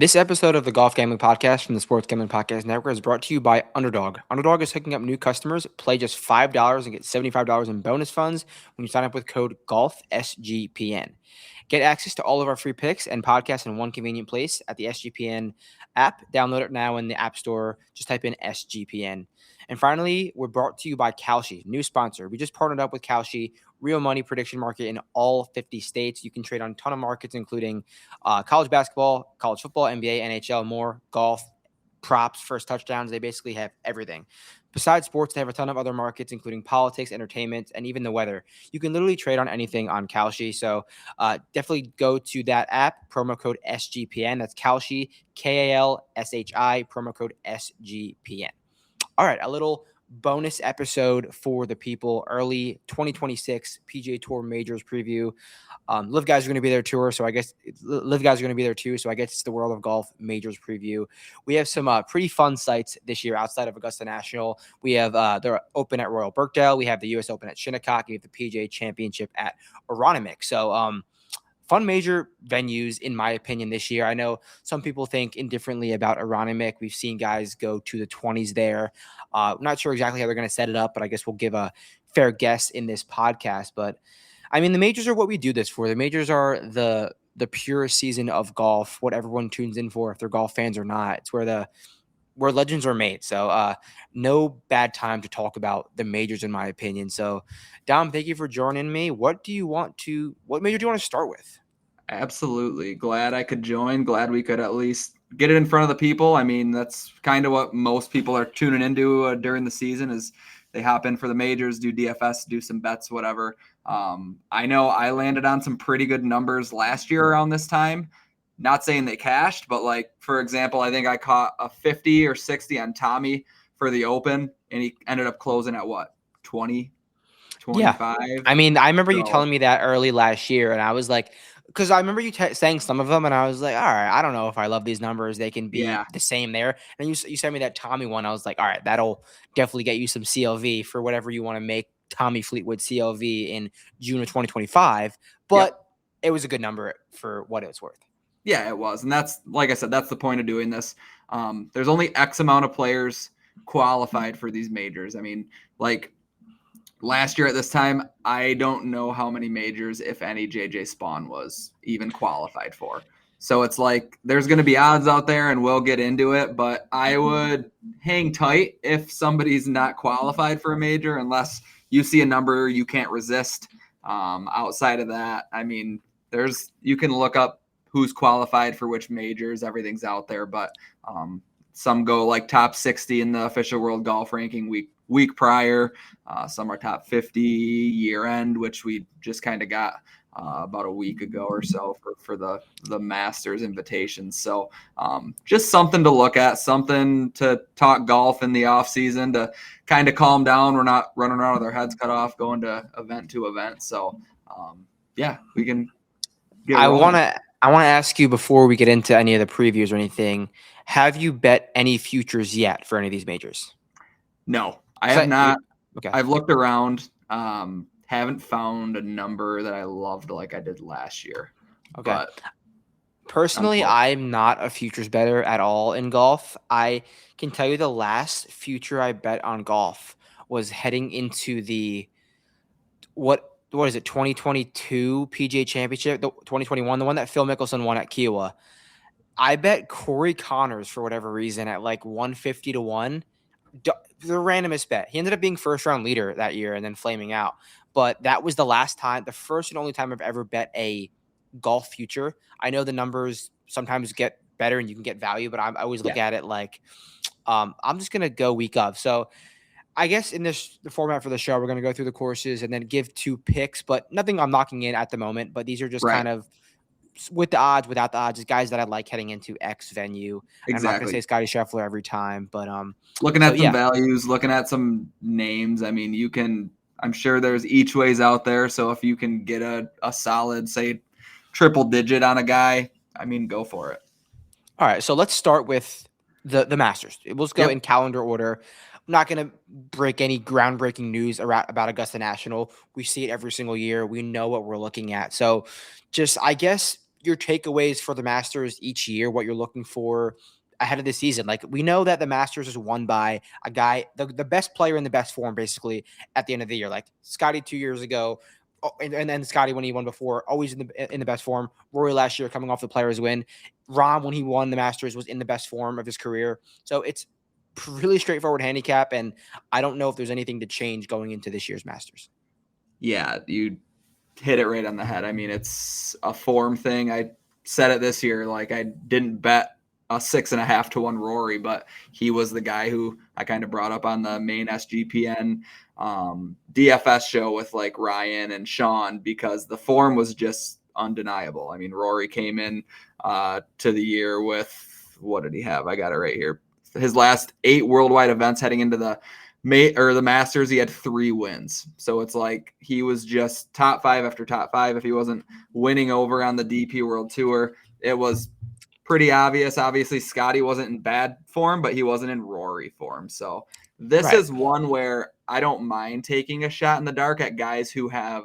This episode of the Golf Gambling Podcast from the Sports Gambling Podcast Network is brought to you by Underdog. Underdog is hooking up new customers. Play just $5 and get $75 in bonus funds when you sign up with code GOLF SGPN. Get access to all of our free picks and podcasts in one convenient place at the SGPN app. Download it now in the App Store. Just type in SGPN. And finally, we're brought to you by Kalshi, new sponsor. We just partnered up with Kalshi, real money prediction market in all 50 states. You can trade on a ton of markets, including college basketball, college football, NBA, NHL, more, golf, props, first touchdowns. They basically have everything. Besides sports, they have a ton of other markets, including politics, entertainment, and even the weather. You can literally trade on anything on Kalshi. So definitely go to that app, promo code SGPN. That's Kalshi, Kalshi, promo code SGPN. All right, a little bonus episode for the people. Early 2026 PGA Tour Majors preview. Live guys are going to be there too, so I guess Live guys are going to be there too. So I guess it's the World of Golf Majors preview. We have some pretty fun sites this year outside of Augusta National. We have the Open at Royal Birkdale. We have the U.S. Open at Shinnecock. We have the PGA Championship at Aronimink. So fun major venues, in my opinion, this year. I know some people think indifferently about Aronimink. We've seen guys go to the 20s there. Not sure exactly how they're going to set it up, but I guess we'll give a fair guess in this podcast. But, I mean, the majors are what we do this for. The majors are the purest season of golf, what everyone tunes in for, if they're golf fans or not. It's where legends are made. So no bad time to talk about the majors, in my opinion. So, Dom, thank you for joining me. What major do you want to start with? Absolutely. Glad I could join. Glad we could at least get it in front of the people. I mean, that's kind of what most people are tuning into during the season is they hop in for the majors, do DFS, do some bets, whatever. I know I landed on some pretty good numbers last year around this time. Not saying they cashed, but like, for example, I think I caught a 50 or 60 on Tommy for the Open, and he ended up closing at what, 20, 25? Yeah. I mean, I remember you telling me that early last year, and I was like, because I remember you saying some of them, and I was like, all right, I don't know if I love these numbers. They can be the same there. And you sent me that Tommy one. I was like, all right, that'll definitely get you some CLV for whatever you want to make Tommy Fleetwood CLV in June of 2025. But it was a good number for what it was worth. Yeah, it was. And that's, like I said, that's the point of doing this. There's only X amount of players qualified for these majors. I mean, like last year at this time, I don't know how many majors, if any, JJ Spawn was even qualified for. So it's like there's going to be odds out there, and we'll get into it. But I would hang tight if somebody's not qualified for a major unless you see a number you can't resist. Outside of that, I mean, you can look up who's qualified for which majors. Everything's out there. But some go like top 60 in the official world golf ranking week prior. Some are top 50 year end, which we just kind of got about a week ago or so for the Masters invitations. So just something to look at, something to talk golf in the off season to kind of calm down. We're not running around with our heads cut off, going to event. So we can get rolling. I want to ask you before we get into any of the previews or anything, have you bet any futures yet for any of these majors? No, I have not. Okay. I've looked around. Haven't found a number that I loved like I did last year. Okay. But personally, I'm not a futures bettor at all in golf. I can tell you the last future I bet on golf was heading into the what is it, 2022 PGA Championship, the 2021, the one that Phil Mickelson won at Kiowa. I bet Corey Connors for whatever reason at like 150 to 1. The randomest bet. He ended up being first round leader that year and then flaming out. But that was the first and only time I've ever bet a golf future. I know the numbers sometimes get better and you can get value, but I always look at it like I'm just going to go week of. So I guess in the format for the show, we're going to go through the courses and then give two picks, but nothing I'm knocking in at the moment. But these are just kind of with the odds, without the odds, is guys that I like heading into X venue. Exactly. I'm not going to say Scotty Scheffler every time, but looking at some values, looking at some names. I mean, I'm sure there's each ways out there. So if you can get a solid, say, triple digit on a guy, I mean, go for it. All right. So let's start with the Masters. We'll just go in calendar order. I'm not going to break any groundbreaking news about Augusta National. We see it every single year. We know what we're looking at. So just, I guess, your takeaways for the Masters each year, what you're looking for ahead of the season. Like, we know that the Masters is won by a guy, the best player in the best form, basically, at the end of the year. Like Scotty 2 years ago, and then Scotty when he won before, always in the best form. Rory last year coming off the Players win. Rahm, when he won the Masters, was in the best form of his career. So it's really straightforward handicap, and I don't know if there's anything to change going into this year's Masters. Yeah, you hit it right on the head. I mean, it's a form thing. I said it this year. Like, I didn't bet a 6.5-1 Rory, but he was the guy who I kind of brought up on the main SGPN DFS show with like Ryan and Sean, because the form was just undeniable. I mean, Rory came in to the year with, what did he have? I got it right here. His last 8 worldwide events heading into the Masters, he had 3 wins. So it's like he was just top 5 after top 5. If he wasn't winning over on the DP World Tour, it was pretty obvious. Obviously, Scotty wasn't in bad form, but he wasn't in Rory form. So this is one where I don't mind taking a shot in the dark at guys who have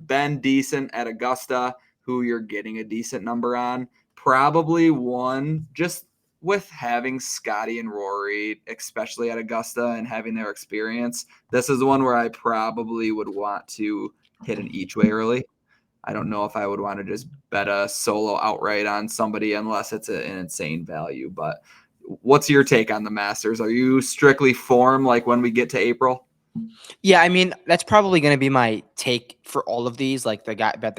been decent at Augusta, who you're getting a decent number on. Probably one, just with having Scotty and Rory, especially at Augusta and having their experience, this is one where I probably would want to hit an each way early. I don't know if I would want to just bet a solo outright on somebody unless it's an insane value. But what's your take on the Masters? Are you strictly form like when we get to April? Yeah, I mean, that's probably going to be my take for all of these. Like, the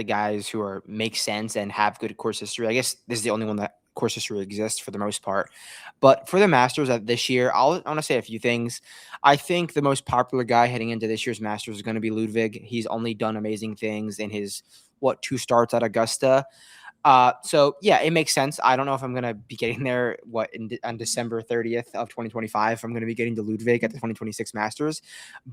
guys who make sense and have good course history. I guess this is the only one that course history exists for the most part. But for the Masters this year, I want to say a few things. I think the most popular guy heading into this year's Masters is going to be Ludwig. He's only done amazing things in his 2 starts at Augusta. So yeah, it makes sense. I don't know if I'm going to be getting there on December 30th of 2025. I'm going to be getting to Ludwig at the 2026 Masters.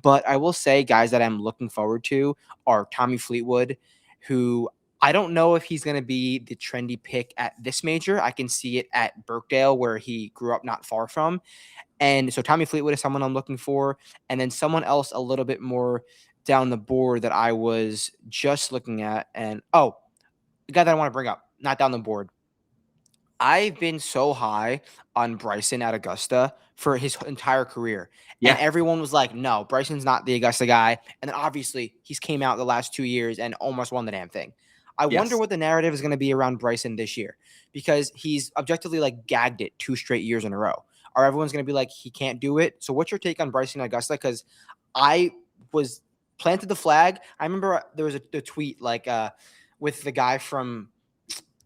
But I will say guys that I'm looking forward to are Tommy Fleetwood, who I don't know if he's going to be the trendy pick at this major. I can see it at Birkdale, where he grew up not far from. And so Tommy Fleetwood is someone I'm looking for. And then someone else a little bit more down the board that I was just looking at. And the guy that I want to bring up, not down the board. I've been so high on Bryson at Augusta for his entire career. Yeah. And everyone was like, no, Bryson's not the Augusta guy. And then obviously he's came out the last 2 years and almost won the damn thing. I wonder what the narrative is going to be around Bryson this year, because he's objectively like gagged it 2 straight years in a row. Or everyone's going to be like, he can't do it. So what's your take on Bryson at Augusta? Because I was planted the flag. I remember there was a tweet like with the guy from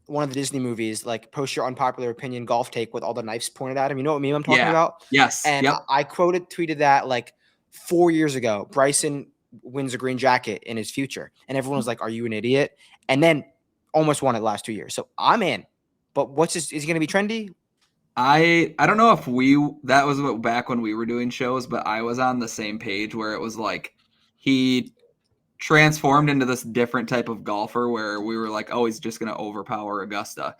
one of the Disney movies, like, post your unpopular opinion golf take with all the knives pointed at him. You know what meme I'm talking about? Yes. And I tweeted that like 4 years ago. Bryson wins a green jacket in his future. And everyone was like, are you an idiot? And then almost won it the last 2 years. So I'm in. But is he going to be trendy? I don't know if that was back when we were doing shows, but I was on the same page where it was like he transformed into this different type of golfer where we were like, oh, he's just going to overpower Augusta.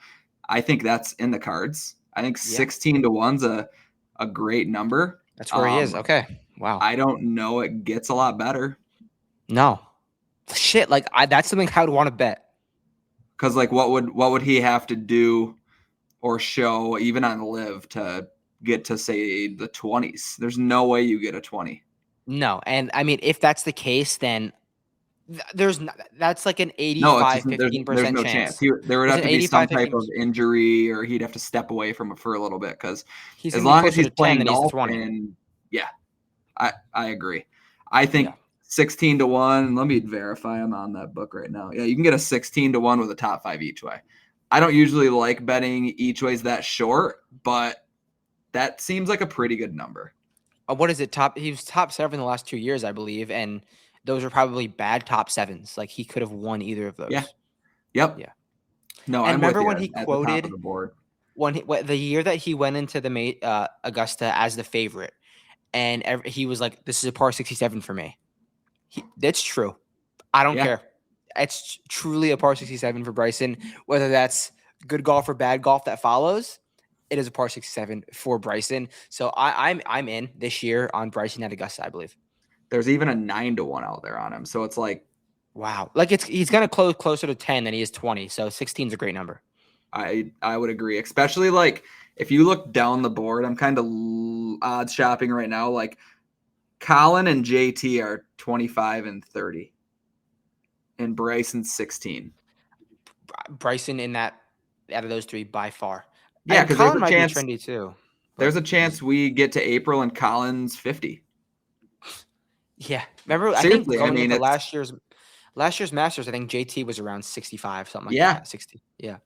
I think that's in the cards. I think 16-1's a great number. That's where he is. Okay. Wow. I don't know. It gets a lot better. No. Shit. Like, that's something I would want to bet. Because like, what would he have to do or show even on Live to get to say the 20s? There's no way you get a 20. No. And I mean, if that's the case, then that's like an 85-15% there's no chance. There would have to be some type of injury, or he'd have to step away from it for a little bit, because as long as he's playing golf, and I agree. I think 16-1. Let me verify. I'm on that book right now. Yeah, you can get a 16-1 with a top 5 each way. I don't usually like betting each ways that short, but that seems like a pretty good number. What is it? He was top 7 the last 2 years, I believe, and those are probably bad top 7s. Like, he could have won either of those. Yeah. Yep. Yeah. No, and I'm remember with when you he at quoted the top of the board. The year that he went into the Augusta as the favorite, and he was like, "This is a par 67 for me." That's true. I don't care. It's truly a par 67 for Bryson. Whether that's good golf or bad golf that follows, it is a par 67 for Bryson. So I'm in this year on Bryson at Augusta, I believe. There's even a 9-1 out there on him. So it's like Wow. Like he's going to close closer to 10 than he is 20. So 16 is a great number. I would agree, especially like if you look down the board, I'm kind of odds shopping right now. Like Colin and JT are 25 and 30, and Bryson's 16. Bryson in that out of those three by far. Yeah, And because there's Colin a might be chance. trendy too. There's a chance we get to April and Colin's 50. Yeah. Remember, I think Seriously, I going mean into it's last year's Masters, I think JT was around 65, something like yeah, that. 60. Yeah.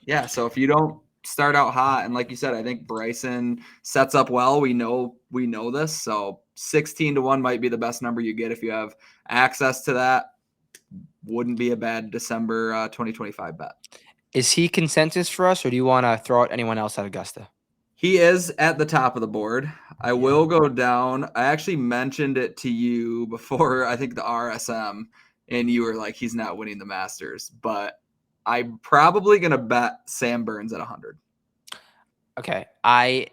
yeah. So if you don't start out hot, and like you said, I think Bryson sets up well. We know this. So 16-1 might be the best number you get if you have access to that. Wouldn't be a bad December 2025 bet. Is he consensus for us, or do you want to throw out anyone else at Augusta? He is at the top of the board. I will go down. I actually mentioned it to you before, I think the RSM, and you were like, he's not winning the Masters. But I'm probably going to bet Sam Burns at 100. Okay. I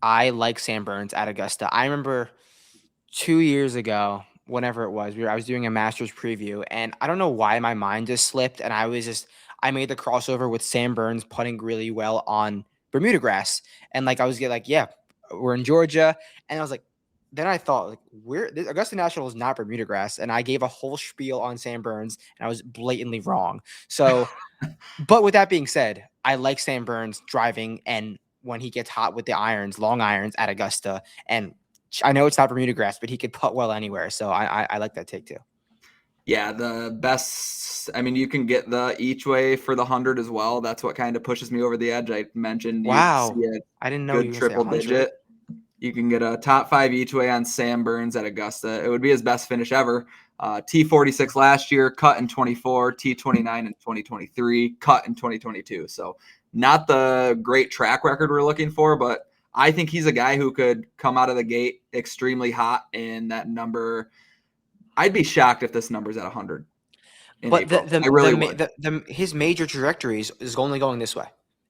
like Sam Burns at Augusta. I remember 2 years ago, whenever it was, I was doing a Masters preview, and I don't know why my mind just slipped, and I made the crossover with Sam Burns putting really well on Bermuda grass, and like I was like, yeah, we're in Georgia, and I was like, then I thought like, Augusta National is not Bermuda grass, and I gave a whole spiel on Sam Burns, and I was blatantly wrong. So, but with that being said, I like Sam Burns driving and when he gets hot with the irons, long irons at Augusta, and I know it's not Bermuda grass, but he could putt well anywhere. So I like that take too. Yeah, the best. I mean, you can get the each way for the 100 as well. That's what kind of pushes me over the edge. I mentioned you see Wow. a I didn't know you good were going to say triple 100. digit. You can get a top 5 each way on Sam Burns at Augusta. It would be his best finish ever. T46 last year, cut in 24, T29 in 2023, cut in 2022. So not the great track record we're looking for, but I think he's a guy who could come out of the gate extremely hot, and that number, I'd be shocked if this number's at 100 in But April. I really would. his major trajectories is only going this way.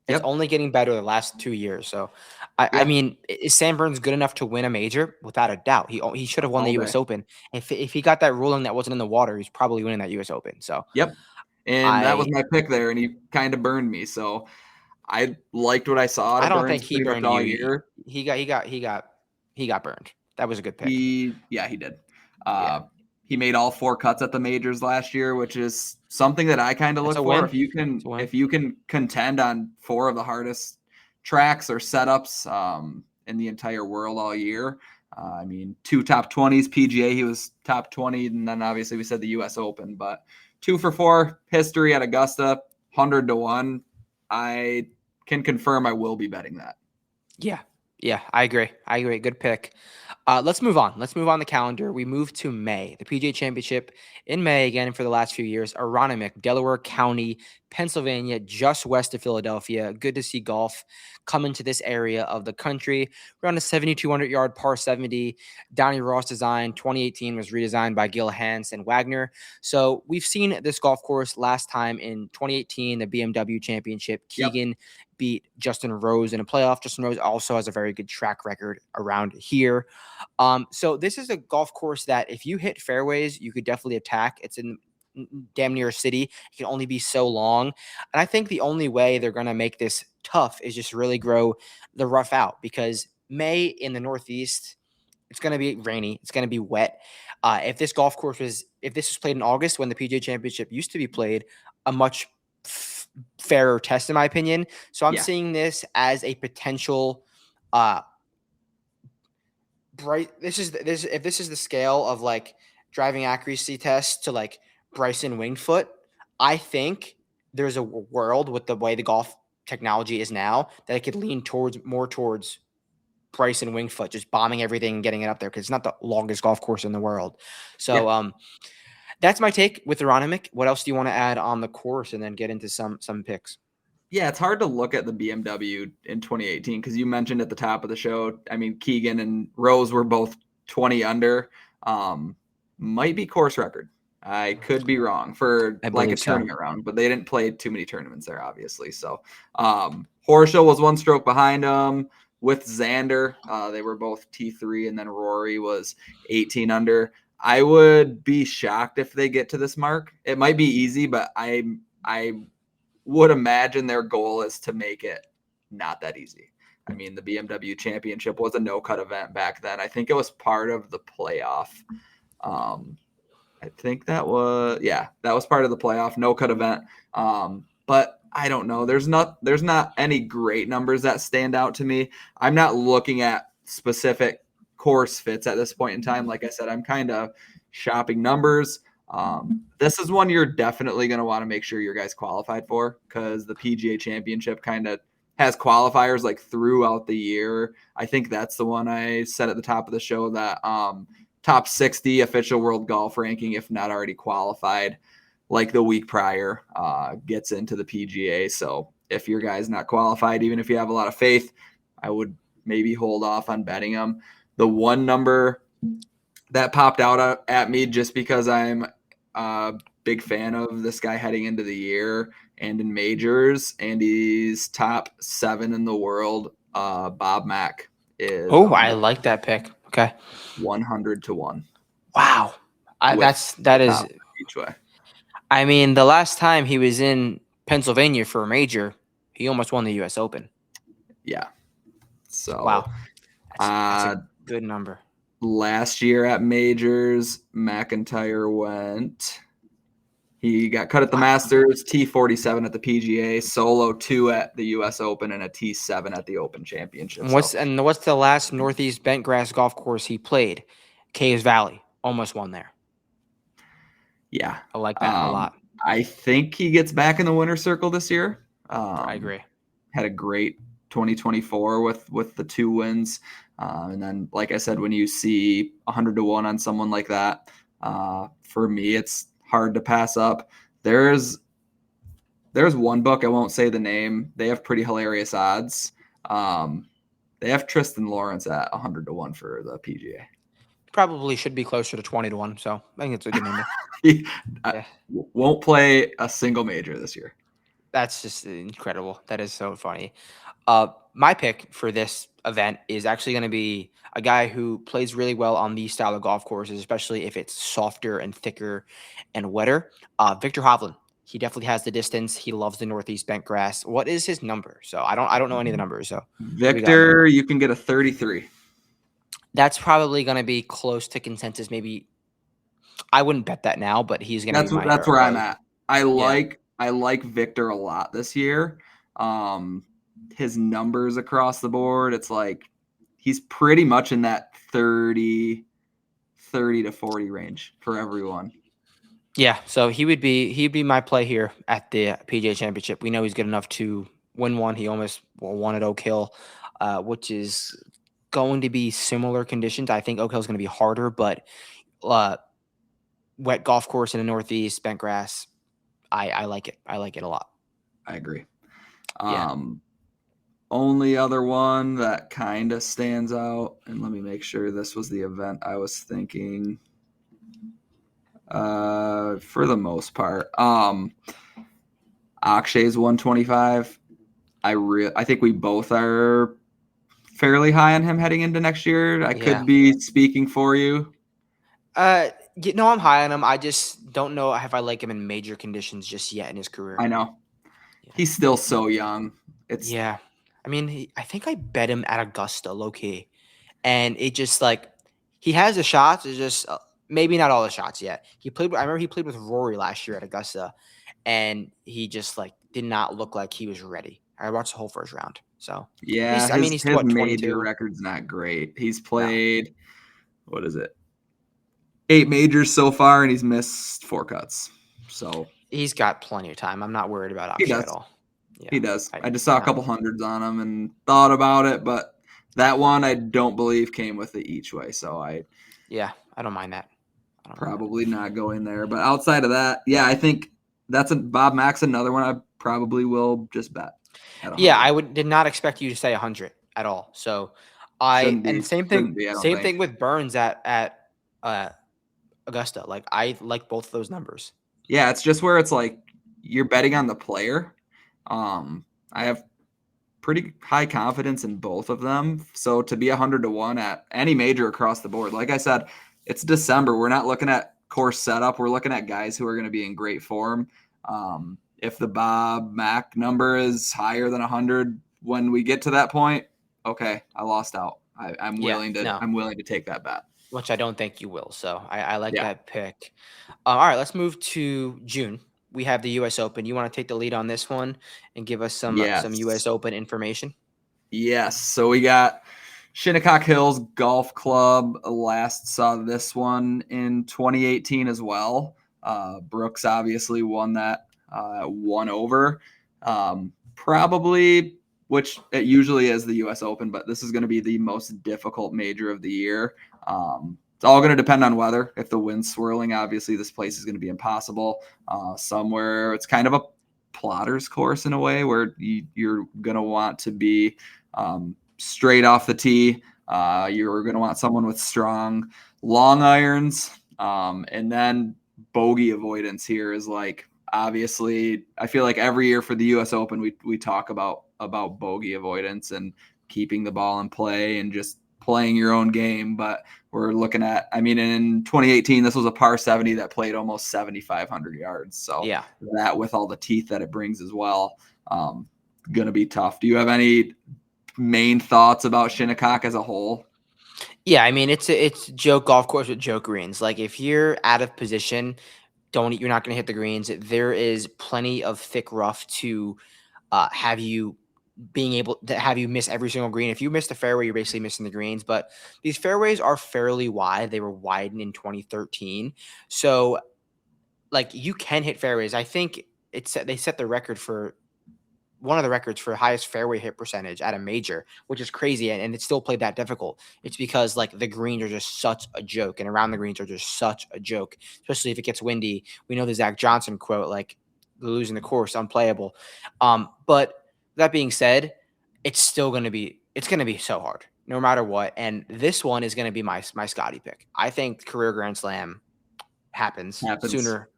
It's Yep. only getting better the last 2 years. So, I Yeah. mean, is Sam Burns good enough to win a major? Without a doubt. He should have won the All U.S. day. Open. If he got that ruling that wasn't in the water, he's probably winning that U.S. Open. So Yep. And that was I my pick there, and he kind of burned me. So I liked what I saw out I of don't think Burns he pretty much burned all you. year. He got burned. That was a good pick. He did. Yeah, He made all 4 cuts at the majors last year, which is something that I kind of that's look a for. win. It's a win. If you can contend on 4 of the hardest tracks or setups in the entire world all year. I mean, 2 top 20s PGA, he was top 20, and then obviously we said the U.S. Open, but 2 for 4 history at Augusta, 100-1. I can confirm I will be betting that. Yeah, I agree. Good pick. Let's move on. Let's move on the calendar. We move to May, the PGA Championship in May again for the last few years. Aronimink, Delaware County, Pennsylvania, just west of Philadelphia. Good to see golf come into this area of the country. Around a 7,200-yard par 70. Donnie Ross design. 2018 was redesigned by Gil Hanse and Wagner. So we've seen this golf course last time in 2018, the BMW Championship. Yep. Keegan beat Justin Rose in a playoff. Justin Rose also has a very good track record around here. So this is a golf course that if you hit fairways, you could definitely attack. It's in damn near a city. It can only be so long. And I think the only way they're going to make this tough is just really grow the rough out, because May in the Northeast, it's going to be rainy. It's going to be wet. If this was played in August when the PGA Championship used to be played, a much fairer test, in my opinion. So I'm seeing this as a potential if this is the scale of like driving accuracy test to like Bryson Wingfoot, I think there's a world with the way the golf technology is now that it could lean more towards Bryson Wingfoot, just bombing everything and getting it up there, because it's not the longest golf course in the world. So that's my take with Aronimink. What else do you want to add on the course, and then get into some picks? Yeah, it's hard to look at the BMW in 2018 because you mentioned at the top of the show, I mean, Keegan and Rose were both 20 under. Might be course record. I could be wrong for like a tournament round, but they didn't play too many tournaments there, obviously. So Horschel was 1 stroke behind him with Xander. They were both T3, and then Rory was 18 under. I would be shocked if they get to this mark. It might be easy, but I would imagine their goal is to make it not that easy. I mean, the BMW Championship was a no-cut event back then. I think it was part of the playoff. I think that was part of the playoff no-cut event. But I don't know. There's not any great numbers that stand out to me. I'm not looking at specific course fits at this point in time. Like I said, I'm kind of shopping numbers. This is one you're definitely going to want to make sure your guys qualified for, because the PGA Championship kind of has qualifiers like throughout the year. I think that's the one I said at the top of the show that top 60 official world golf ranking, if not already qualified, like the week prior, gets into the PGA. So if your guy's not qualified, even if you have a lot of faith, I would maybe hold off on betting them. The one number that popped out at me, just because I'm a big fan of this guy heading into the year and in majors, and he's top 7 in the world, Bob Mack is. Oh, I like that pick. Okay. 100 to 1. Wow. That is each way. I mean, the last time he was in Pennsylvania for a major, he almost won the US Open. Yeah. So wow. That's a good number. Last year at majors, McIntyre he got cut at the Masters, T47 at the PGA, solo 2 at the US Open, and a T7 at the Open Championship. What's the last Northeast Bentgrass golf course he played? Caves Valley. Almost won there. Yeah. I like that a lot. I think he gets back in the winner's circle this year. I agree. Had a great 2024 with the 2 wins. And then, like I said, when you see 100 to 1 on someone like that, for me, it's hard to pass up. There's one book, I won't say the name. They have pretty hilarious odds. They have Tristan Lawrence at 100 to 1 for the PGA. Probably should be closer to 20 to 1. So I think it's a good number. Won't play a single major this year. That's just incredible. That is so funny. My pick for this event is actually going to be a guy who plays really well on these style of golf courses, especially if it's softer and thicker and wetter. Victor Hovland. He definitely has the distance. He loves the Northeast Bentgrass. What is his number? So I don't know any of the numbers. So Victor, you can get a 33. That's probably going to be close to consensus. Maybe I wouldn't bet that now, but he's going to be that's where I'm at. I like Victor a lot this year. His numbers across the board, it's like he's pretty much in that 30 to 40 range for everyone. Yeah, so he'd be my play here at the PGA Championship. We know he's good enough to win one. He almost won at Oak Hill, which is going to be similar conditions. I think Oak Hill is going to be harder, but wet golf course in the Northeast, Bentgrass, I like it. I like it a lot. I agree. Yeah. Only other one that kind of stands out, and let me make sure this was the event I was thinking. For the most part, Akshay's 125. I think we both are fairly high on him heading into next year. I could be speaking for you. No, I'm high on him. I just don't know if I like him in major conditions just yet in his career. I know. Yeah. He's still so young. I mean, I think I bet him at Augusta, low key, and it just like he has the shots. It's just maybe not all the shots yet. I remember he played with Rory last year at Augusta, and he just like did not look like he was ready. I watched the whole first round. So yeah, his major record's not great. He's played what is it? 8 majors so far, and he's missed 4 cuts. So he's got plenty of time. I'm not worried about Akshay at all. Yeah, he does. I just saw a couple hundreds on him and thought about it, but that one I don't believe came with the each way. So I don't mind that. Probably not going there. But outside of that, I think Bob Mack's another one I probably will just bet. Yeah, I did not expect you to say 100 at all. So same thing with Burns at Augusta. Like I like both of those numbers. Yeah, it's just where it's like you're betting on the player. I have pretty high confidence in both of them. So to be 100 to 1 at any major across the board, like I said, it's December. We're not looking at course setup. We're looking at guys who are going to be in great form. If the Bob Mack number is higher than 100 when we get to that point, okay, I lost out. I'm willing to take that bet. Which I don't think you will. So I like Yeah. that pick. All right, let's move to June. We have the U.S. Open. You want to take the lead on this one and give us some U.S. Yes. Open information? Yes. So we got Shinnecock Hills Golf Club. Last saw this one in 2018 as well. Brooks obviously won that 1 over. Probably, which it usually is the U.S. Open, but this is going to be the most difficult major of the year. It's all going to depend on weather. If the wind's swirling, obviously this place is going to be impossible. Somewhere it's kind of a plotter's course in a way where you're going to want to be straight off the tee. You're going to want someone with strong long irons. And then bogey avoidance here is like, obviously, I feel like every year for the U.S. Open, we talk about bogey avoidance and keeping the ball in play and just playing your own game. But we're looking at, I mean, in 2018, this was a par 70 that played almost 7,500 yards. So Yeah. that with all the teeth that it brings as well, going to be tough. Do you have any main thoughts about Shinnecock as a whole? Yeah, I mean, it's a joke golf course with joke greens. Like if you're out of position, you're not going to hit the greens. There is plenty of thick rough to have you being able to have you miss every single green. If you miss the fairway, you're basically missing the greens. But these fairways are fairly wide. They were widened in 2013. So like you can hit fairways. I think they set the record for one of the records for highest fairway hit percentage at a major, which is crazy. And it still played that difficult. It's because like the greens are just such a joke and around the greens are just such a joke, especially if it gets windy. We know the Zach Johnson quote, like losing the course, unplayable. But that being said, it's going to be so hard no matter what. And this one is going to be my Scotty pick. I think career Grand Slam happens sooner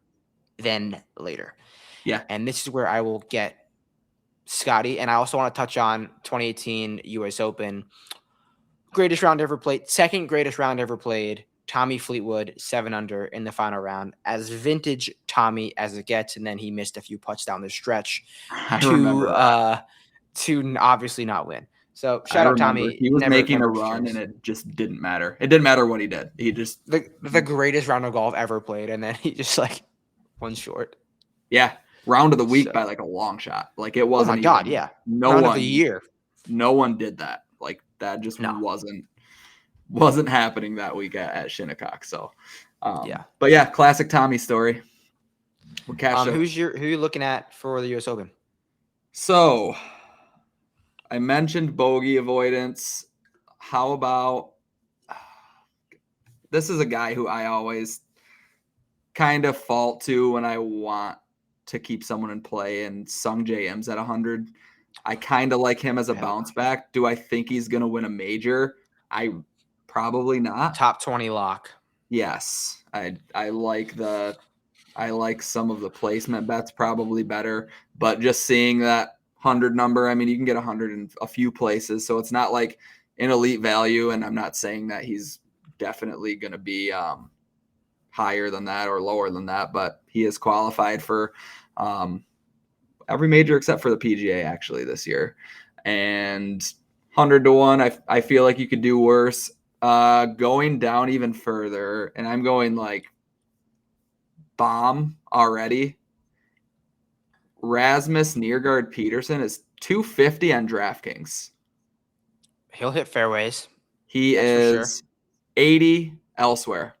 than later. Yeah. And this is where I will get Scotty. And I also want to touch on 2018 U.S. Open. Greatest round ever played. Second greatest round ever played. Tommy Fleetwood, 7 under in the final round. As vintage Tommy as it gets. And then he missed a few putts down the stretch to obviously not win. So shout out Tommy. He was making a run and it just didn't matter. It didn't matter what he did. He just the greatest round of golf ever played, and then he just like one short. Yeah, round of the week by like a long shot. Like it wasn't. Oh my god, yeah. Round of the year. No one did that. Like that just wasn't happening that week at Shinnecock. So yeah. But yeah, classic Tommy story. Who are you looking at for the US Open? So I mentioned bogey avoidance. How about this is a guy who I always kind of fault to when I want to keep someone in play, and Sung J M's at 100. I kind of like him as a bounce back. Do I think he's going to win a major? I probably not. Top 20 lock. Yes. I like some of the placement bets probably better, but just seeing that 100 number, I mean, you can get 100 in a few places, so it's not like an elite value, and I'm not saying that he's definitely going to be higher than that or lower than that, but he is qualified for every major except for the PGA actually this year. And 100 to 1, I feel like you could do worse. Going down even further, and I'm going like bomb already. Rasmus Niergaard Peterson is 250 on DraftKings. He'll hit fairways. He is 80 elsewhere.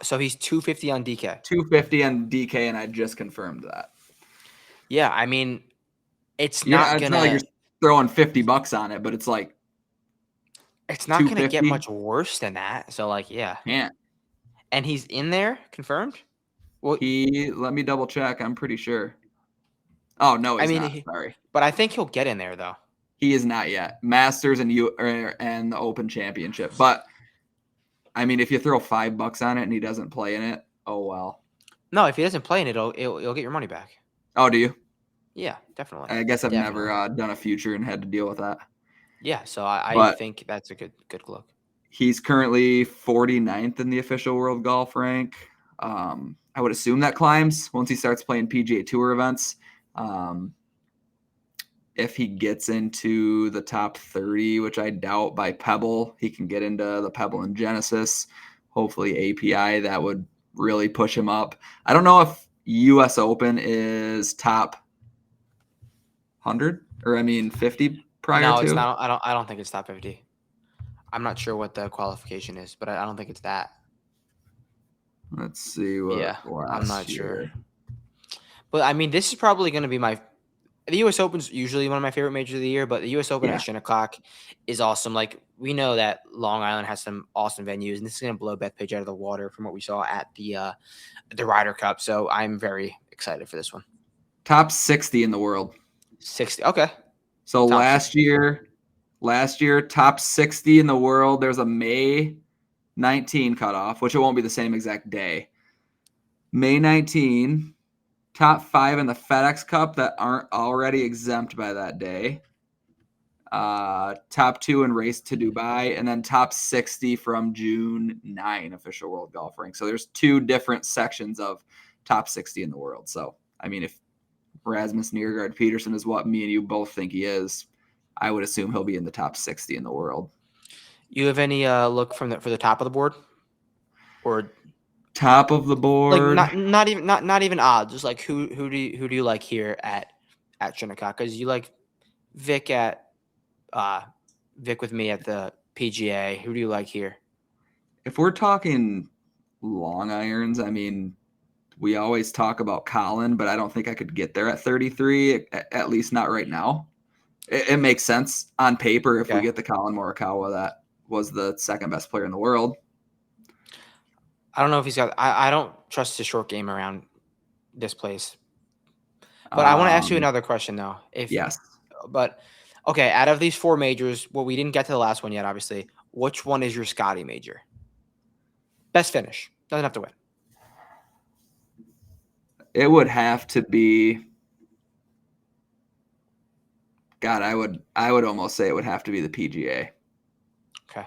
So he's 250 on DK. 250 on DK, and I just confirmed that. Yeah, I mean, it's not like you're throwing $50 on it, but it's like it's not gonna get much worse than that. So like, yeah. And he's in there, confirmed? Well, let me double check. I'm pretty sure. Oh no, he's not. Sorry, but I think he'll get in there though. He is not yet. Masters and the Open Championship, but I mean, if you throw $5 on it and he doesn't play in it, oh well. No, if he doesn't play in it, it'll get your money back. Oh, do you? Yeah, definitely. I guess I've never done a future and had to deal with that. Yeah, so I think that's a good look. He's currently 49th in the official world golf rank. I would assume that climbs once he starts playing PGA Tour events. If he gets into the top 30, which I doubt by Pebble, he can get into the Pebble and Genesis. Hopefully API, that would really push him up. I don't know if US Open is top 100 or 50 prior No, to. it's not. I don't think it's top 50. I'm not sure what the qualification is, but I don't think it's that. Let's see what. Yeah, I'm not year. sure. But I mean, this is probably going to be the U.S. Open's usually one of my favorite majors of the year, but the U.S. Open at Shinnecock is awesome. Like, we know that Long Island has some awesome venues, and this is going to blow Bethpage out of the water from what we saw at the Ryder Cup. So I'm very excited for this one. Top 60 in the world. 60. Okay. So last year, top 60 in the world. There's a May 19 cutoff, which it won't be the same exact day. May 19. Top 5 in the FedEx Cup that aren't already exempt by that day. Top 2 in Race to Dubai, and then top 60 from June 9 official world golf rank. So there's 2 different sections of top 60 in the world. So, if Rasmus Nørgaard Peterson is what me and you both think he is, I would assume he'll be in the top 60 in the world. You have any look for the top of the board? Or top of the board? Like not even odds. Just like who do you like here at Shinnecock? Because you like Vic with me at the PGA. Who do you like here? If we're talking long irons, we always talk about Colin, but I don't think I could get there at 33, at least not right now. It makes sense on paper if we get the Colin Morikawa that was the second best player in the world. I don't know if he's got – I don't trust his short game around this place. But I want to ask you another question, though. Yes. But, okay, out of these 4 majors, we didn't get to the last one yet, obviously. Which one is your Scotty major? Best finish. Doesn't have to win. It would have to be – God, I would almost say it would have to be the PGA. Okay.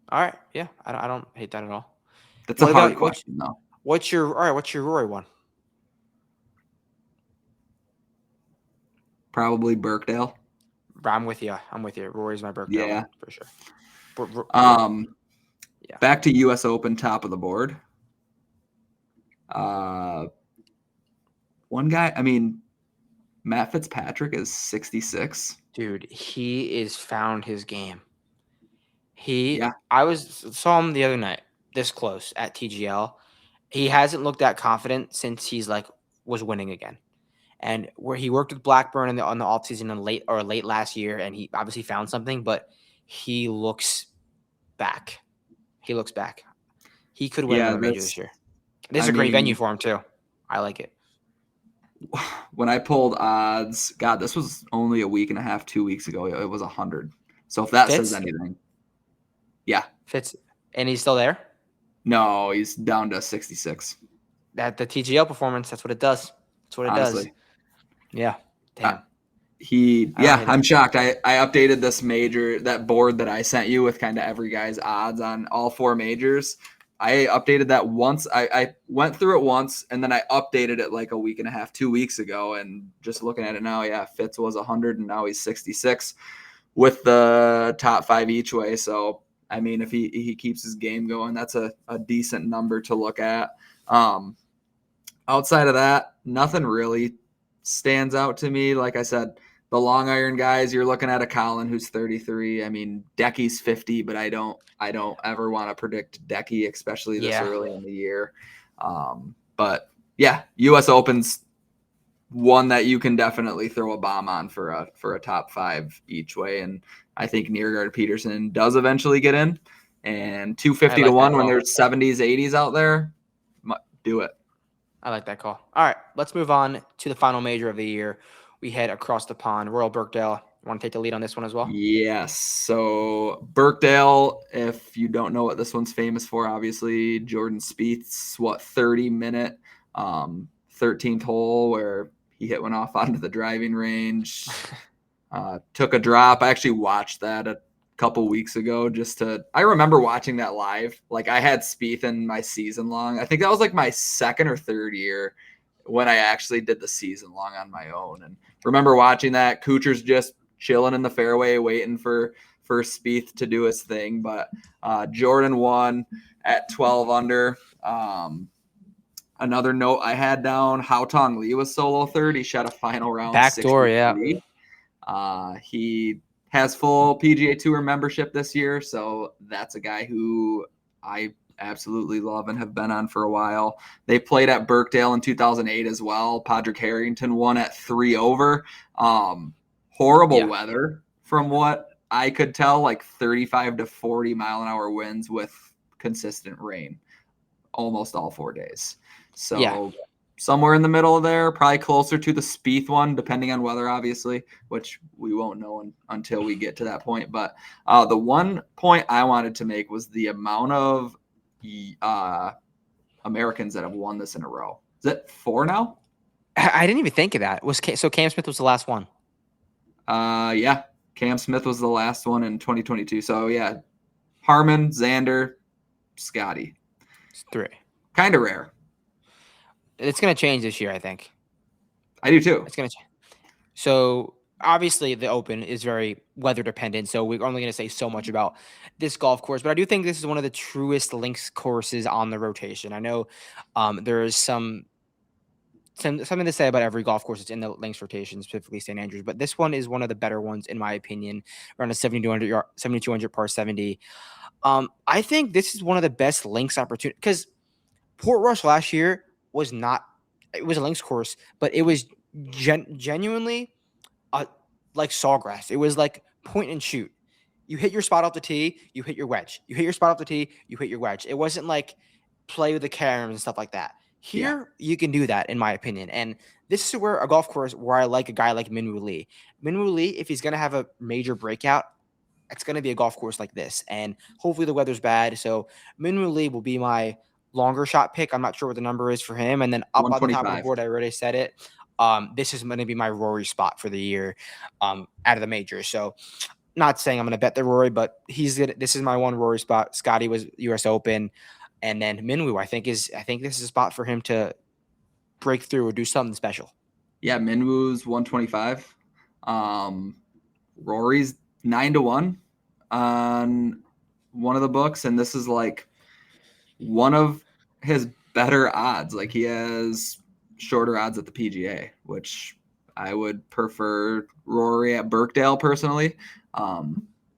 All right. Yeah, I don't hate that at all. That's a hard question, though. What's your Rory one? Probably Birkdale. I'm with you. Rory's my Birkdale one, for sure. Yeah. Back to U.S. Open, top of the board. One guy, Matt Fitzpatrick is 66. Dude, he is found his game. I saw him the other night, this close at TGL. He hasn't looked that confident since he's was winning again. And where he worked with Blackburn on the offseason late last year, and he obviously found something, but he looks back. He could win another major this year. This is a great venue for him too. I like it. When I pulled odds, God, this was only a week and a half, 2 weeks ago. It was 100. So if that says anything, yeah. Fitz, and he's still there? No, he's down to 66. At the TGL performance, that's what it does. That's what it does. Yeah. Damn. I'm shocked. I updated this major, that board that I sent you with kind of every guy's odds on all 4 majors. I updated that once. I went through it once, and then I updated it like a week and a half, 2 weeks ago. And just looking at it now, Fitz was 100, and now he's 66 with the top 5 each way. So, if he keeps his game going, that's a decent number to look at. Outside of that, nothing really stands out to me. Like I said, the long iron guys, you're looking at a Colin who's 33. Decky's 50, but I don't ever want to predict Decky, especially this early in the year. But yeah, U.S. Open's one that you can definitely throw a bomb on for a top 5 each way. And I think Nørgaard Peterson does eventually get in. And 250 to 1 when there's 70s, 80s out there, do it. I like that call. All right, let's move on to the final major of the year. We head across the pond. Royal Birkdale. Want to take the lead on this one as well? Yes. So Birkdale, if you don't know what this one's famous for, obviously Jordan Spieth's 30-minute 13th hole where he hit one off onto the driving range, took a drop. I actually watched that a couple weeks ago I remember watching that live. Like I had Spieth in my season long. I think that was like my second or third year when I actually did the season long on my own. And remember watching that. Kuchar's just chilling in the fairway, waiting for Spieth to do his thing. But Jordan won at 12 under. Another note I had down, Haotong Li was solo third. He shot a final round Backdoor, 63. He has full PGA Tour membership this year, so that's a guy who I absolutely love and have been on for a while. They played at Birkdale in 2008 as well. Padraig Harrington won at 3 over. Horrible weather from what I could tell, like 35 to 40 mile an hour winds with consistent rain almost all 4 days. So somewhere in the middle of there, probably closer to the Spieth one, depending on weather, obviously, which we won't know until we get to that point. But the one point I wanted to make was the amount of Americans that have won this in a row. Is it 4 now? I didn't even think of that. So Cam Smith was the last one? Yeah. Cam Smith was the last one in 2022. So, yeah, Harman, Xander, Scotty. It's 3. Kind of rare. It's going to change this year, I think. I do too. It's going to change. So obviously the Open is very weather dependent, so we're only going to say so much about this golf course. But I do think this is one of the truest links courses on the rotation. I know there is something to say about every golf course that's in the links rotation, specifically St. Andrews, but this one is one of the better ones in my opinion. Around a 7,200 par 70. I think this is one of the best links opportunities because Port Rush last year was not. It was a links course, but it was genuinely like sawgrass. It was like point and shoot. You hit your spot off the tee, you hit your wedge. You hit your spot off the tee, you hit your wedge. It wasn't like play with the caroms and stuff like that. Here, you can do that, in my opinion. And this is where a golf course where I like a guy like Minwoo Lee. Minwoo Lee, if he's going to have a major breakout, it's going to be a golf course like this. And hopefully the weather's bad. So Minwoo Lee will be my longer shot pick. I'm not sure what the number is for him. And then up on the top of the board, I already said it. This is going to be my Rory spot for the year out of the majors. So not saying I'm going to bet the Rory, but this is my one Rory spot. Scotty was US Open. And then Minwoo, I think this is a spot for him to break through or do something special. Yeah, Minwoo's 125. Rory's 9-1 on one of the books, and this is like one of his better odds. Like he has shorter odds at the PGA, which I would prefer Rory at Birkdale personally.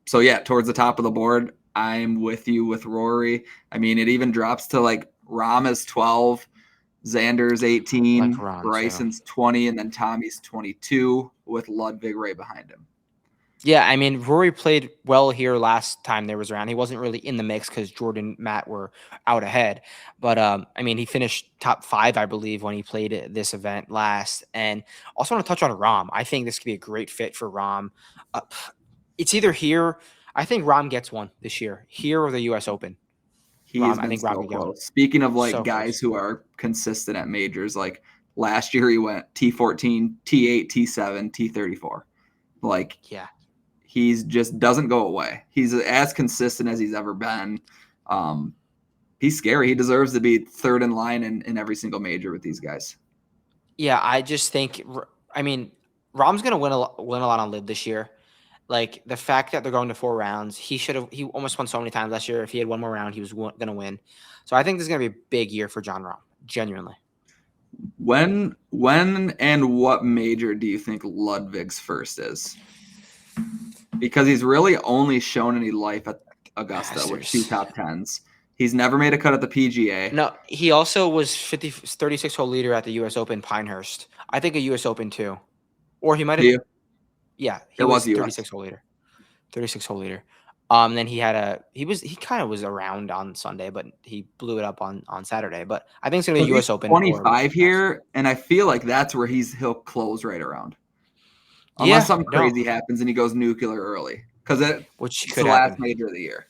So yeah, towards the top of the board, I'm with you with Rory. I mean, it even drops to like Rahm is 12, Xander's 18, Like Bryson's 20, and then Tommy's 22 with Ludwig right behind him. Yeah, I mean, Rory played well here last time there was around. He wasn't really in the mix because Jordan, Matt were out ahead. But, I mean, he finished top 5, I believe, when he played this event last. And also want to touch on Rahm. I think this could be a great fit for Rahm. It's either here. I think Rahm gets one this year, here or the U.S. Open. I think so close. Speaking of like guys who are consistent at majors, like last year he went T14, T8, T7, T34. Like, yeah. He's just doesn't go away. He's as consistent as he's ever been. He's scary. He deserves to be third in line in every single major with these guys. Yeah, I just think, I mean, Rahm's going to win a lot on LIV this year. Like the fact that they're going to 4 rounds, he almost won so many times last year. If he had one more round, he was going to win. So I think this is going to be a big year for Jon Rahm, genuinely. When and what major do you think Ludwig's first is? Because he's really only shown any life at Augusta with 2 top 10s. He's never made a cut at the PGA. No, he also was 36-hole leader at the U.S. Open Pinehurst. I think a U.S. Open too. Or he might have. Yeah, he was 36-hole leader. 36-hole leader. Then he kind of was around on Sunday, but he blew it up on Saturday. But I think it's gonna be a U.S. Open. 25 here, and I feel like that's where he'll close right around. Unless something crazy happens and he goes nuclear early, because it's the last major of the year.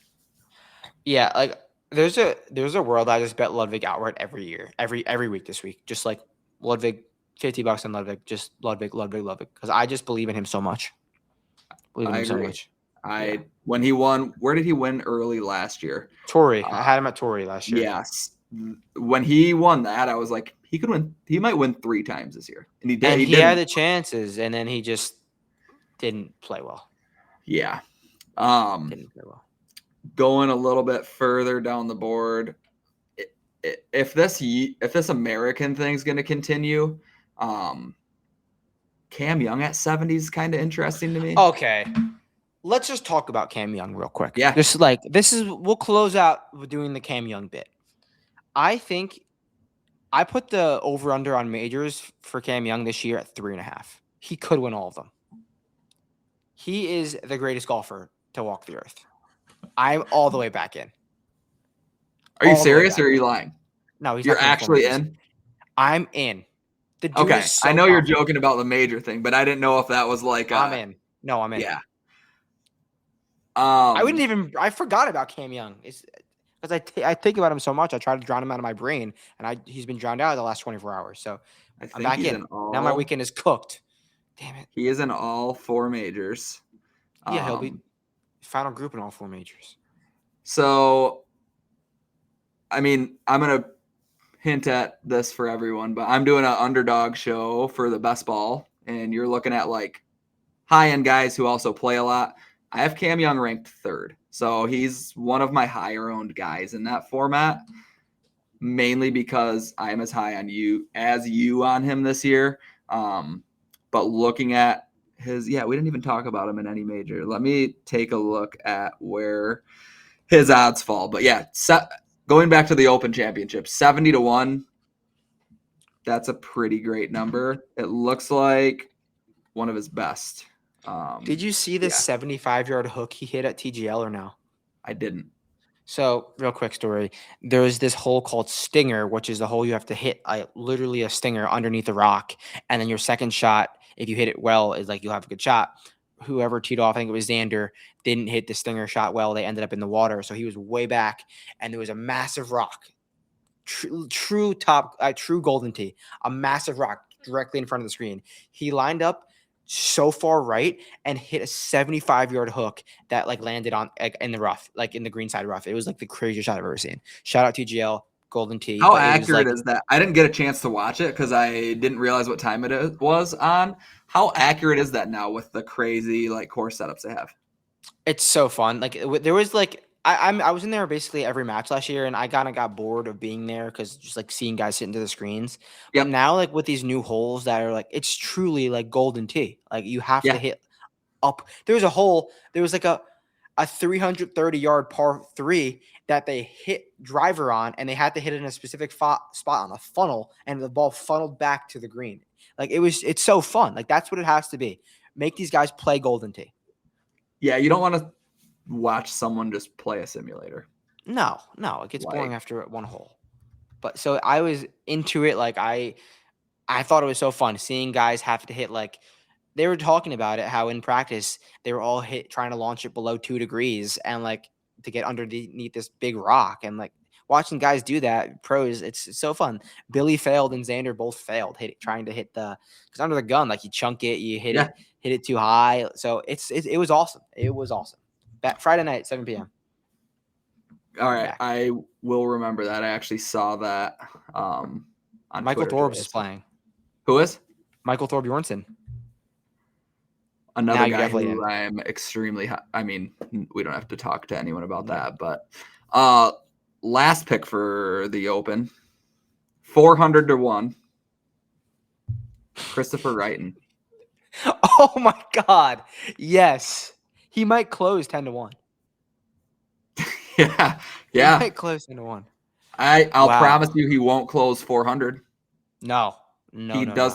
Yeah, like there's a world I just bet Ludwig outright every year, every week this week, just like Ludwig, $50 on Ludwig, just Ludwig, because I just believe in him so much. I agree. When he won, where did he win early last year? Torrey. I had him at Torrey last year. Yes. When he won that, I was like, he could win. He might win 3 times this year, and he did. And he didn't. had the chances, and then he just didn't play well. Yeah. Didn't play well. Going a little bit further down the board, if this American thing's going to continue, Cam Young at 70 is kind of interesting to me. Okay. Let's just talk about Cam Young real quick. Yeah. We'll close out with doing the Cam Young bit. I think I put the over-under on majors for Cam Young this year at 3.5. He could win all of them. He is the greatest golfer to walk the earth. I'm all the way back in. Are you serious or are you lying? No, he's You're not actually in? I'm in. The dude Okay. is so I know you're confident. joking about the major thing, but I didn't know if that was like I'm in. No, I'm in. Yeah. I forgot about Cam Young. It's because I think about him so much. I try to drown him out of my brain, and he's been drowned out the last 24 hours. So I'm back in. Now my weekend is cooked. Damn it. He is in all 4 majors. Yeah, he'll be final group in all 4 majors. So, I mean, I'm going to hint at this for everyone, but I'm doing an underdog show for the best ball, and you're looking at like high-end guys who also play a lot. I have Cam Young ranked 3rd. So he's one of my higher-owned guys in that format, mainly because I'm as high on you as you on him this year. But looking at we didn't even talk about him in any major. Let me take a look at where his odds fall. But yeah, going back to the Open Championship, 70-1. That's a pretty great number. It looks like one of his best. Did you see this 75-yard hook he hit at TGL or no? I didn't. So, real quick story. There's this hole called Stinger, which is the hole you have to hit literally a stinger underneath the rock. And then your second shot, if you hit it well, is like you'll have a good shot. Whoever teed off, I think it was Xander, didn't hit the stinger shot well. They ended up in the water. So he was way back, and there was a massive rock. True golden tee. A massive rock directly in front of the screen. He lined up so far right and hit a 75-yard hook that landed on in the rough, in the green side rough. It was like the craziest shot I've ever seen. Shout out TGL, golden tee. How accurate is that? I didn't get a chance to watch it because I didn't realize what time it was on. How accurate is that now with the crazy course setups they have? It's so fun. There was I was in there basically every match last year, and I kind of got bored of being there because just seeing guys sit into the screens. Yep. But now with these new holes that are it's truly golden tee. You have to hit up. There was a hole. There was a 330-yard par 3 that they hit driver on, and they had to hit it in a specific spot on a funnel, and the ball funneled back to the green. It's so fun. That's what it has to be. Make these guys play golden tee. Yeah, you don't want to watch someone just play a simulator. No, it gets boring after one hole. But so I was into it. I thought it was so fun seeing guys have to hit they were talking about it, how in practice they were all trying to launch it below 2 degrees and to get underneath this big rock, and watching guys do that, pros, it's so fun. Billy failed and Xander both failed trying to hit because under the gun, you chunk it, you hit it too high. So it was awesome. It was awesome. That Friday night, 7 p.m. All right, I will remember that. I actually saw that on Michael Twitter Thorbs is playing. Who is? Michael Thorbjornsson. Another guy who I'm extremely high. I mean, we don't have to talk to anyone about that, but last pick for the Open, 400-1, Christopher Wrighton. Oh my God! Yes, he might close 10-1. Yeah. He might close 10-1. I'll promise you, he won't close 400. No.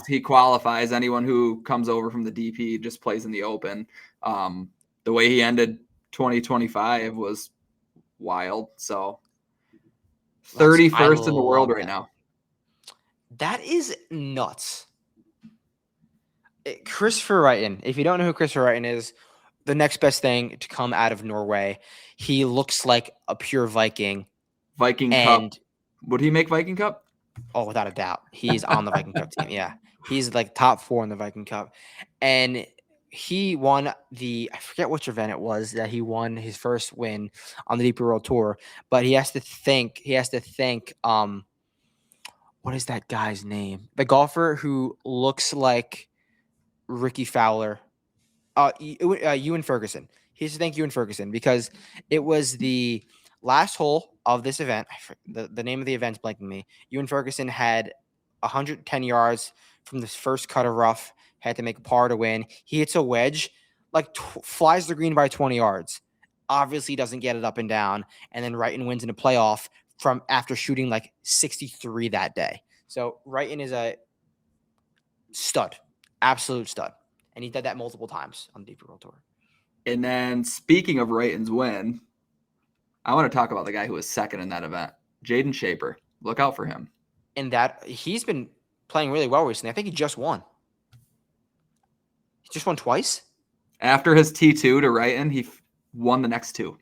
He qualifies. Anyone who comes over from the DP just plays in the Open. The way he ended 2025 was wild. So 31st in the world right now. That is nuts. Christopher Wrighton. If you don't know who Christopher Wrighton is, the next best thing to come out of Norway. He looks like a pure Viking. Viking Cup. Would he make Viking Cup? Oh, without a doubt. He's on the Viking Cup team. Yeah. He's top 4 in the Viking Cup. And he won I forget which event it was that he won his first win on the DP World Tour, but he has to thank what is that guy's name? The golfer who looks like Ricky Fowler. Ewan Ferguson. He has to thank Ewan Ferguson because it was the last hole of this event. The name of the event's blanking me. Ewan Ferguson had 110 yards from the first cut of rough, had to make a par to win. He hits a wedge, flies the green by 20 yards. Obviously doesn't get it up and down, and then Wrighton wins in a playoff from after shooting 63 that day. So Wrighton is a stud, absolute stud. And he did that multiple times on the DP World Tour. And then speaking of Wrighton's win, I want to talk about the guy who was second in that event, Jaden Shaper. Look out for him. And that he's been playing really well recently. I think he just won. He just won twice? After his T2 to Wrighton, he won the next two.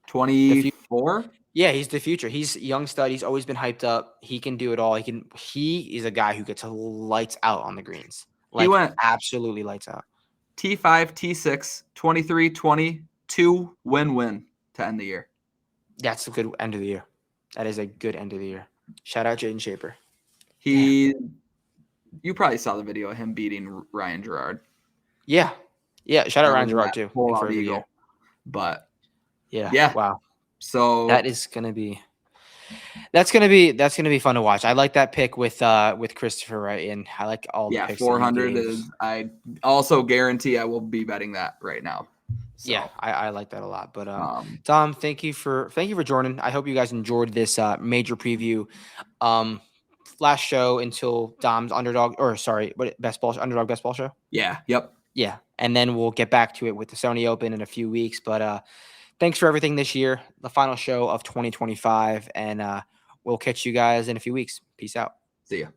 24? Yeah, he's the future. He's a young stud. He's always been hyped up. He can do it all. He is a guy who gets lights out on the greens. He went absolutely lights out. T5, T6, 23, 22, win-win to end the year. That's a good end of the year. That is a good end of the year. Shout out Jaden Shaper. You probably saw the video of him beating Ryan Gerard. Yeah. Shout out Ryan Gerard too. But yeah. Wow. So that's gonna be fun to watch. I like that pick with Christopher Wrighton. I like all the picks. 400 is. I also guarantee I will be betting that right now. So, yeah, I like that a lot. But Tom, thank you for joining. I hope you guys enjoyed this major preview. Last show until Dom's underdog underdog best ball show. Yeah. Yep. Yeah, and then we'll get back to it with the Sony Open in a few weeks. But thanks for everything this year, the final show of 2025, and we'll catch you guys in a few weeks. Peace out. See ya.